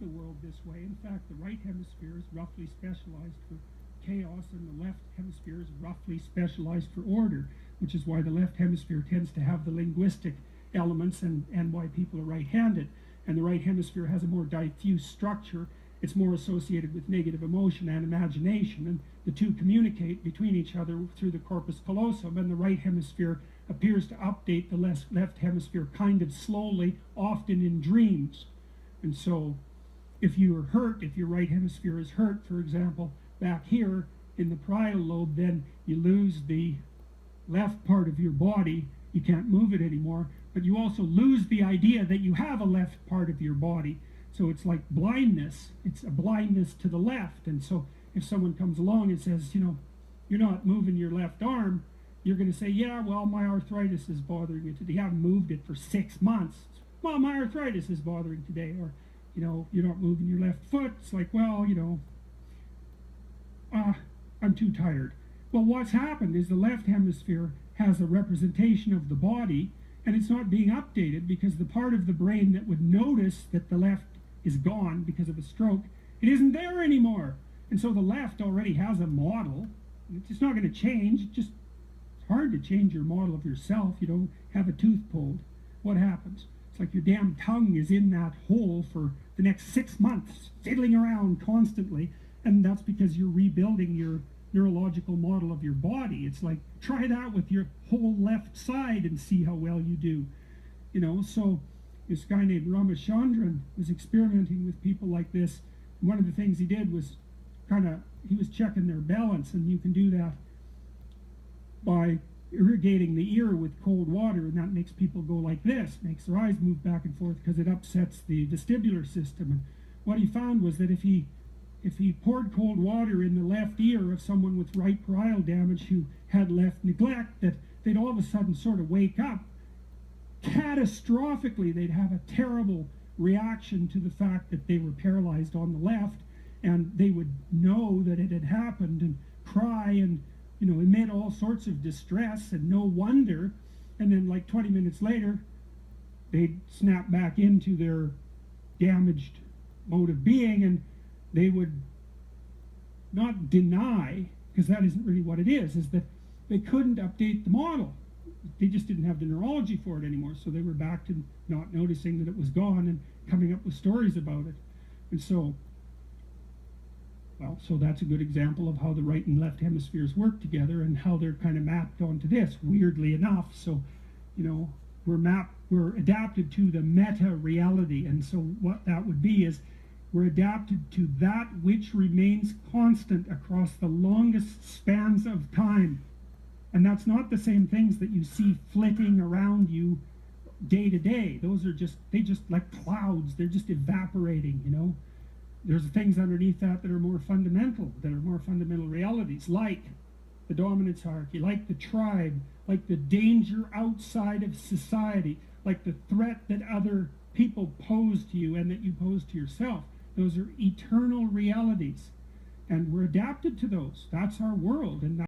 the world this way. In fact, the right hemisphere is roughly specialized for chaos, and the left hemisphere is roughly specialized for order, which is why the left hemisphere tends to have the linguistic elements and why people are right-handed. And the right hemisphere has a more diffuse structure. It's more associated with negative emotion and imagination, and the two communicate between each other through the corpus callosum, and the right hemisphere appears to update the left hemisphere kind of slowly, often in dreams. And so if you're hurt, if your right hemisphere is hurt, for example, back here in the parietal lobe, then you lose the left part of your body. You can't move it anymore, but you also lose the idea that you have a left part of your body. So it's like blindness. It's a blindness to the left. And so if someone comes along and says, you know, you're not moving your left arm, you're going to say, yeah, well, my arthritis is bothering me today. You haven't moved it for 6 months. Well, my arthritis is bothering today. Or, you know, you're not moving your left foot. It's like, well, you know, I'm too tired. Well, what's happened is the left hemisphere has a representation of the body, and it's not being updated because the part of the brain that would notice that the left is gone because of a stroke, it isn't there anymore. And so the left already has a model. It's not going to change. It's hard to change your model of yourself. You don't have a tooth pulled. What happens? It's like your damn tongue is in that hole for the next 6 months, fiddling around constantly, and that's because you're rebuilding your neurological model of your body. It's like, try that with your whole left side and see how well you do. You know, so this guy named Ramachandran was experimenting with people like this. And one of the things he did was he was checking their balance, and you can do that by irrigating the ear with cold water, and that makes people go like this, makes their eyes move back and forth because it upsets the vestibular system. And what he found was that if he poured cold water in the left ear of someone with right parietal damage who had left neglect, that they'd all of a sudden sort of wake up. Catastrophically, they'd have a terrible reaction to the fact that they were paralyzed on the left, and they would know that it had happened and cry and, you know, emit all sorts of distress, and no wonder. And then like 20 minutes later, they'd snap back into their damaged mode of being, and they would not deny, because that isn't really what it is that they couldn't update the model. They just didn't have the neurology for it anymore, so they were back to not noticing that it was gone and coming up with stories about it. And so, well, so that's a good example of how the right and left hemispheres work together and how they're kind of mapped onto this, weirdly enough. So, you know, we're adapted to the meta-reality, and so what that would be is we're adapted to that which remains constant across the longest spans of time. And that's not the same things that you see flitting around you day to day. Those are they just like clouds. They're just evaporating, you know. There's things underneath that are more fundamental, realities, like the dominance hierarchy, like the tribe, like the danger outside of society, like the threat that other people pose to you and that you pose to yourself. Those are eternal realities, and we're adapted to those. That's our world, and